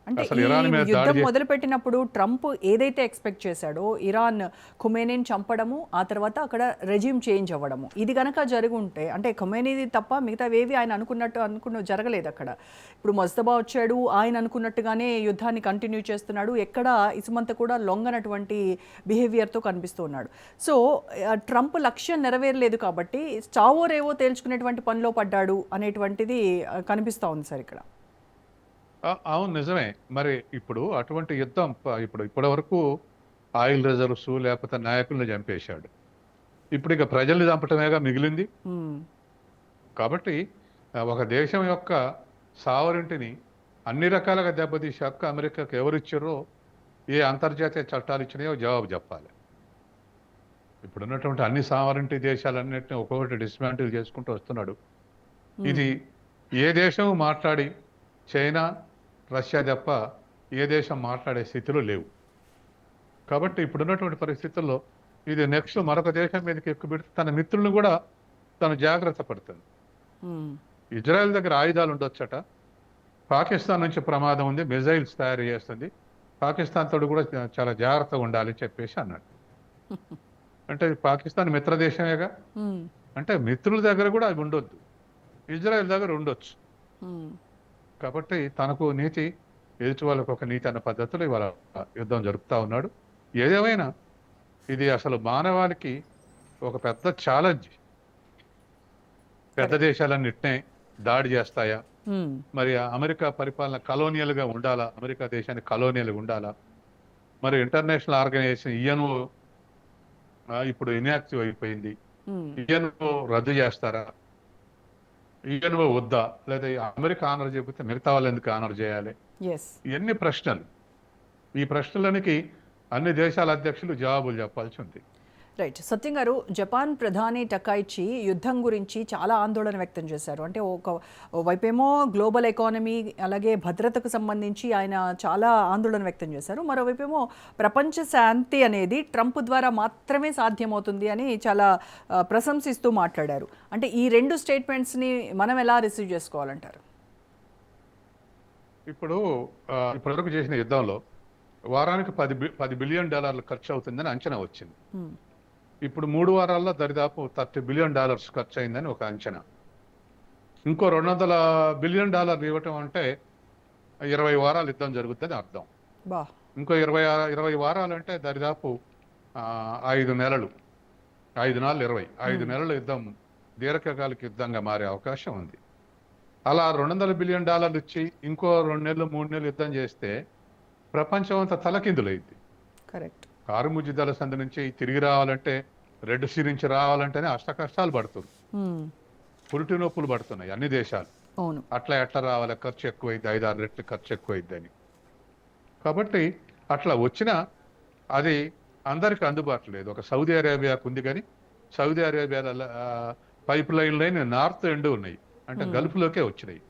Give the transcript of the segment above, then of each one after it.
అంటే అసలు ఈ ఇరాన్ మీద దాడి యుద్ధం చేసి మొదలుపెట్టినప్పుడు ట్రంప్ ఏదైతే ఎక్స్పెక్ట్ చేశాడో ఇరాన్ ఖుమేనీని చంపడము, ఆ తర్వాత అక్కడ రెజ్యూమ్ చేంజ్ అవ్వడము, ఇది కనుక జరుగుంటే అంటే ఖుమేనీది తప్ప మిగతావేవి ఆయన అనుకున్న జరగలేదు అక్కడ. ఇప్పుడు మజ్తబా వచ్చాడు, ఆయన అనుకున్నట్టుగానే యుద్ధాన్ని కంటిన్యూ చేస్తున్నాడు, ఎక్కడ ఇసుమంత కూడా లొంగనటువంటి బిహేవియర్తో కనిపిస్తూ ఉన్నాడు. సో ట్రంప్ లక్ష్యం నెరవేరలేదు కాబట్టి చావో రేవో తేల్చుకునేటువంటి పనిలో పడ్డాడు అనేటువంటిది కనిపిస్తూ ఉంది సార్ ఇక్కడ. అవును, నిజమే. మరి ఇప్పుడు అటువంటి యుద్ధం ఇప్పటి వరకు ఆయిల్ రిజర్వ్స్ లేకపోతే నాయకుల్ని చంపేశాడు. ఇప్పుడు ఇక ప్రజల్ని చంపటమేగా మిగిలింది. మ్మ్. కాబట్టి ఒక దేశం యొక్క సావరింటిని అన్ని రకాలుగా దెబ్బతీసే హక్కు అమెరికాకు ఎవరిచ్చారో, ఏ అంతర్జాతీయ చట్టాలు ఇచ్చినాయో జవాబు చెప్పాలి. ఇప్పుడున్నటువంటి అన్ని సావరింటి దేశాలన్నింటినీ ఒక్కొక్కటి డిస్మాంటిల్ చేసుకుంటూ వస్తున్నాడు. ఇది ఏ దేశం మాట్లాడి, చైనా, రష్యా తప్ప ఏ దేశం మాట్లాడే స్థితిలో లేవు. కాబట్టి ఇప్పుడున్నటువంటి పరిస్థితుల్లో ఇది నెక్స్ట్ మరొక దేశం మీదకి ఎక్కుపెడితే తన మిత్రులను కూడా తను జాగ్రత్త పడుతుంది. మ్మ్. ఇజ్రాయెల్ దగ్గర ఆయుధాలు ఉండొచ్చట, పాకిస్తాన్ నుంచి ప్రమాదం ఉంది, మిజైల్స్ తయారు చేస్తుంది, పాకిస్తాన్ తోడు కూడా చాలా జాగ్రత్తగా ఉండాలని చెప్పేసి అన్నాడు. అంటే పాకిస్తాన్ మిత్ర దేశమేగా, మ్మ్. అంటే మిత్రుల దగ్గర కూడా అవి ఉండొద్దు, ఇజ్రాయెల్ దగ్గర ఉండొచ్చు. మ్మ్. కాబట్టి తనకు నీతి, ఎదుటి వాళ్ళకు ఒక నీతి అన్న పద్ధతిలో ఇవాళ యుద్ధం జరుపుతా ఉన్నాడు. ఏదేమైనా ఇది అసలు మానవాళికి ఒక పెద్ద ఛాలెంజ్. పెద్ద దేశాలన్నిటినే దాడి చేస్తాయా? మ్మ్. మరి అమెరికా పరిపాలన కలోనియల్గా ఉండాలా? అమెరికా దేశానికి కలోనియల్గా ఉండాలా? మరి ఇంటర్నేషనల్ ఆర్గనైజేషన్ INO ఇప్పుడు ఇన్యాక్టివ్ అయిపోయింది. మ్మ్. INO రద్దు చేస్తారా? INO వద్దా? లేదా అమెరికా ఆనర్ చెబితే మిగతా వాళ్ళు ఎందుకు ఆనర్ చేయాలి? ఎస్. ఇవన్నీ ప్రశ్నలు. ఈ ప్రశ్నలకి అన్ని దేశాల అధ్యక్షులు జవాబులు చెప్పాల్సి ఉంది. రైట్. సత్యం గారు, జపాన్ ప్రధాని టకైచి యుద్ధం గురించి చాలా ఆందోళన వ్యక్తం చేశారు. అంటే వైపేమో గ్లోబల్ ఎకానమీ అలాగే భద్రతకు సంబంధించి ఆయన చాలా ఆందోళన వ్యక్తం చేశారు, మరోవైపేమో ప్రపంచ శాంతి అనేది ట్రంప్ ద్వారా మాత్రమే సాధ్యమవుతుంది అని చాలా ప్రశంసిస్తూ మాట్లాడారు. అంటే ఈ రెండు స్టేట్మెంట్స్ని మనం ఎలా రిసీవ్ చేసుకోవాలంటారు? ఇప్పటివరకు చేసిన యుద్ధంలో వారానికి $10 బిలియన్ ఖర్చు అవుతుందని అంచనా వచ్చింది. ఇప్పుడు 3 వారాల్లో దరిదాపు $30 బిలియన్ ఖర్చు అయిందని ఒక అంచనా. ఇంకో $200 బిలియన్ ఇవ్వటం అంటే 20 వారాలు యుద్ధం జరుగుతుందని అర్థం. ఇంకో 20 వారాలు అంటే దరిదాపు 5 నెలలు, 5×4 5 నెలల యుద్ధం దీర్ఘకాలిక యుద్ధంగా మారే అవకాశం ఉంది. అలా $200 బిలియన్ ఇచ్చి ఇంకో 2 నెలలు 3 నెలలు యుద్ధం చేస్తే ప్రపంచం అంతా తలకిందులైంది. కరెక్ట్. కారుముజ్జు దళ సంధి నుంచి తిరిగి రావాలంటే, రెడ్ సీ నుంచి రావాలంటేనే అష్ట కష్టాలు పడుతుంది, పురిటి నొప్పులు పడుతున్నాయి అన్ని దేశాలు. అట్లా ఎట్లా రావాలి, ఖర్చు ఎక్కువైంది, 5-6 రెట్లు ఖర్చు ఎక్కువైంది అని. కాబట్టి అట్లా వచ్చినా అది అందరికి అందుబాటులో లేదు. ఒక సౌదీ అరేబియాకు ఉంది, కానీ సౌదీ అరేబియాలో పైప్ లైన్లు నార్త్ ఎండ్ ఉన్నాయి, అంటే గల్ఫ్లోకే వచ్చినాయి.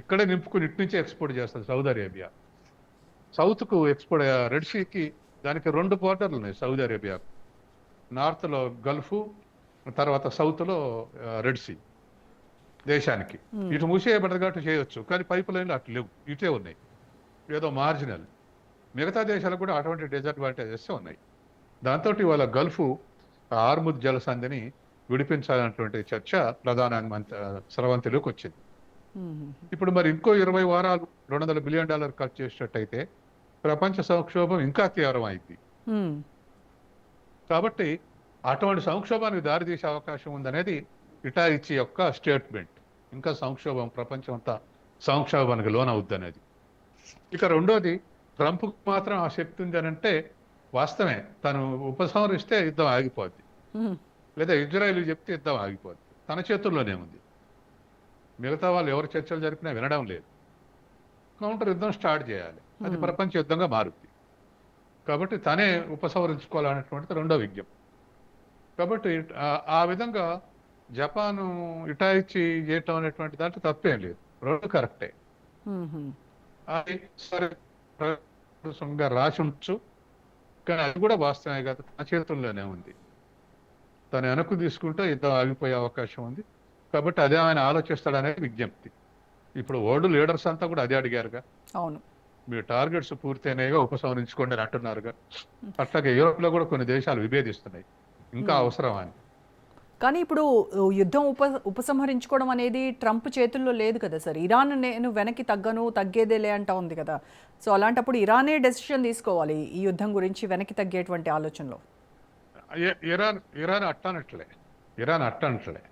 ఇక్కడే నింపుకుని ఇటు నుంచి ఎక్స్పోర్ట్ చేస్తుంది సౌదీ అరేబియా. సౌత్కు ఎక్స్పోర్ట్, రెడ్ సీకి దానికి 2 పోర్టర్లు ఉన్నాయి సౌదీ అరేబియాకు. నార్త్లో గల్ఫ్, తర్వాత సౌత్లో రెడ్ సీ దేశానికి. ఇటు మూసేయబడదు కాబట్టి చేయొచ్చు, కానీ పైప్ లైన్లు అటు లేవు, ఇటే ఉన్నాయి, ఏదో మార్జినల్. మిగతా దేశాలకు కూడా అటువంటి డిసడ్వాంటేజెస్ ఉన్నాయి. దాంతో ఇవాళ గల్ఫ్ హార్ముజ్ జలసంధిని విడిపించాలన్నటువంటి చర్చ ప్రధాన స్రవంతిలోకి వచ్చింది. ఇప్పుడు మరి ఇంకో 20 వారాలు $200 బిలియన్ ఖర్చు చేసినట్టయితే ప్రపంచ సంక్షోభం ఇంకా తీవ్రమైంది. కాబట్టి అటువంటి సంక్షోభానికి దారితీసే అవకాశం ఉందనేది ఇటాయిచి యొక్క స్టేట్మెంట్. ఇంకా సంక్షోభం, ప్రపంచం అంతా సంక్షోభానికి లోనవుద్ది అనేది. ఇక రెండోది, ట్రంప్ మాత్రం ఆ శక్తి ఉంది అని అంటే వాస్తవమే. తను ఉపసంహరిస్తే యుద్ధం ఆగిపోద్ది, లేదా ఇజ్రాయెల్ చెప్తే యుద్ధం ఆగిపోద్ది. తన చేతుల్లోనే ఉంది. మిగతా వాళ్ళు ఎవరు చర్చలు జరిపినా వినడం లేదు. కౌంటర్ యుద్ధం స్టార్ట్ చేయాలి, అది ప్రపంచ యుద్ధంగా మారుద్ది. కాబట్టి తనే ఉపసంహరించుకోవాలనేటువంటిది రెండో విజ్ఞప్తి. కాబట్టి ఆ విధంగా జపాను ఇటాయిచి చేయటం అనేటువంటి దాంట్లో తప్పేం లేదు, రెండు కరెక్టే. అది సరే రాసి ఉండొచ్చు, కానీ అది కూడా వాస్తవమే కదా, తన చేతుల్లోనే ఉంది. తను వెనక్కు తీసుకుంటే యుద్ధం ఆగిపోయే అవకాశం ఉంది. కాబట్టి అదే ఆయన ఆలోచిస్తాడనే విజ్ఞప్తి. ఇప్పుడు వరల్డ్ లీడర్స్ అంతా కూడా అదే అడిగారుగా. అవును. మీ టార్గెట్స్ పూర్తయినాయిగా ఉపసంహరించుకోండి అని అంటున్నారుగా. అట్లాగే యూరోప్ లో కూడా కొన్ని దేశాలు విభేదిస్తున్నాయి, ఇంకా అవసరం అని. కానీ ఇప్పుడు యుద్ధం ఉపసంహరించుకోవడం అనేది ట్రంప్ చేతుల్లో లేదు కదా సార్. ఇరాన్ నేను వెనక్కి తగ్గేదేలే అంటా ఉంది కదా. సో అలాంటప్పుడు ఇరానే డెసిషన్ తీసుకోవాలి ఈ యుద్ధం గురించి వెనక్కి తగ్గేటువంటి ఆలోచనలో. ఇరాన్ ఇరాన్ అట్టనట్లే ఇరాన్ అట్టనట్లే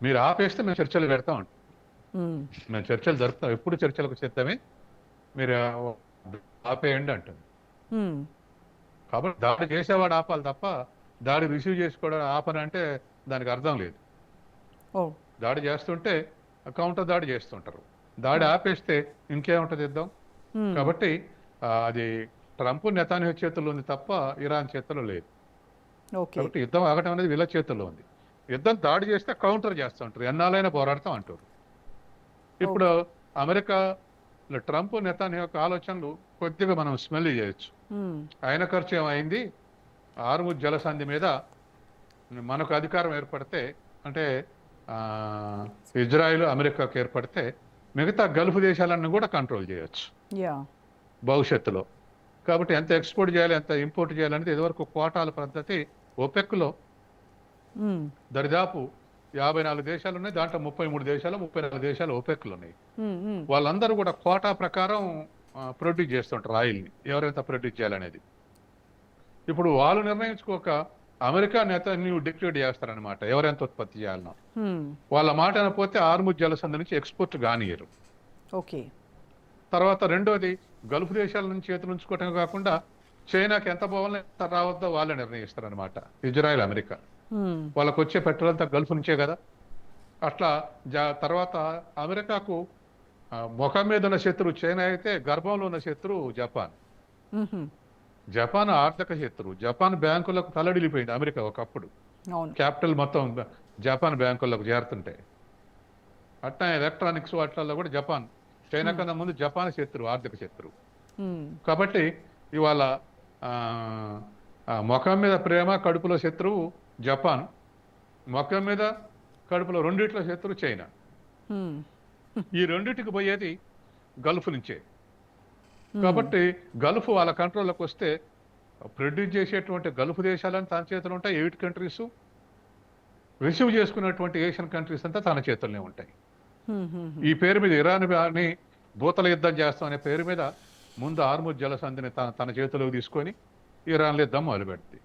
మీరు ఆపేస్తే మేము చర్చలు పెడతాం అంట. మేము చర్చలు జరుపుతాం, ఎప్పుడు చర్చలకు సిద్ధమే, మీరు ఆపేయండి అంటుంది. కాబట్టి దాడి చేసేవాడు ఆపాలి తప్ప దాడి రిసీవ్ చేసుకోవడం ఆపనంటే దానికి అర్థం లేదు. దాడి చేస్తుంటే కౌంటర్ దాడి చేస్తుంటారు, దాడి ఆపేస్తే ఇంకేముంటది యుద్ధం. కాబట్టి అది ట్రంప్ నెతాన్యాహు చేతుల్లో ఉంది తప్ప ఇరాన్ చేతుల్లో లేదు. కాబట్టి యుద్ధం ఆగటం అనేది వీళ్ళ చేతుల్లో ఉంది. యుద్ధం దాడి చేస్తే కౌంటర్ చేస్తూ ఉంటారు, ఎన్నాళ్ళైనా పోరాడతాం అంటారు. ఇప్పుడు అమెరికా ట్రంప్ నెతాన్యాహు యొక్క ఆలోచనలు కొద్దిగా మనం స్మెల్ చేయొచ్చు. ఆయన ఖర్చు ఏమైంది, హార్ముజ్ జలసంధి మీద మనకు అధికారం ఏర్పడితే, అంటే ఇజ్రాయిల్ అమెరికాకు ఏర్పడితే మిగతా గల్ఫ్ దేశాలన్నీ కూడా కంట్రోల్ చేయొచ్చు భవిష్యత్తులో. కాబట్టి ఎంత ఎక్స్పోర్ట్ చేయాలి, ఎంత ఇంపోర్ట్ చేయాలనేది ఇదివరకు కోటాల పద్ధతి ఓపెక్లో దరిదాపు 54 దేశాలు ఉన్నాయి, దాంట్లో 33 దేశాలు 34 దేశాలు ఓపెక్లు ఉన్నాయి. వాళ్ళందరూ కూడా కోటా ప్రకారం ప్రొడ్యూస్ చేస్తుంటారు ఆయిల్ని, ఎవరెంత ప్రొడ్యూస్ చేయాలనేది. ఇప్పుడు వాళ్ళు నిర్ణయించుకోక అమెరికా నేతలు డిక్టేట్ చేస్తారనమాట ఎవరెంత ఉత్పత్తి చేయాలనో. వాళ్ళ మాట అనపోతే హార్ముజ్ జలసంధి నుంచి ఎక్స్పోర్ట్ కానియరు. తర్వాత రెండోది గల్ఫ్ దేశాల నుంచి చేతులు ఉంచుకోవటమే కాకుండా చైనాకి ఎంత పోవాలో ఎంత రావద్దో వాళ్ళే నిర్ణయిస్తారనమాట, ఇజ్రాయెల్ అమెరికా. వాళ్ళకు వచ్చే పెట్రోల్ అంతా గల్ఫ్ నుంచే కదా. అట్లా తర్వాత అమెరికాకు ముఖం మీద ఉన్న శత్రువు చైనా అయితే గర్భంలో ఉన్న శత్రువు జపాన్. జపాన్ ఆర్థిక శత్రువు. జపాన్ బ్యాంకులకు తలడిల్లిపోయింది అమెరికా ఒకప్పుడు, క్యాపిటల్ మొత్తం జపాన్ బ్యాంకులకు చేరుతుంటాయి. అట్లా ఎలక్ట్రానిక్స్ వాటిల్లో కూడా జపాన్, చైనా కన్నా ముందు జపాన్ శత్రువు, ఆర్థిక శత్రువు. కాబట్టి ఇవాళ ముఖం మీద ప్రేమ, కడుపులో శత్రువు జపాన్, ముఖం మీద కడుపులో రెండిట్లో శత్రువు చైనా. ఈ రెండిటికి పోయేది గల్ఫ్ నుంచే. కాబట్టి గల్ఫ్ వాళ్ళ కంట్రోల్లోకి వస్తే ప్రొడ్యూస్ చేసేటువంటి గల్ఫ్ దేశాలని తన చేతులు ఉంటాయి, 8 కంట్రీస్. రిసీవ్ చేసుకున్నటువంటి ఏషియన్ కంట్రీస్ అంతా తన చేతుల్లోనే ఉంటాయి. ఈ పేరు మీద ఇరాన్ అని భూతల యుద్ధం చేస్తాం అనే పేరు మీద ముందు హార్ముజ్ జలసంధిని తన చేతిలోకి తీసుకొని ఇరాన్లో యుద్ధం మొదలుపెడుతుంది.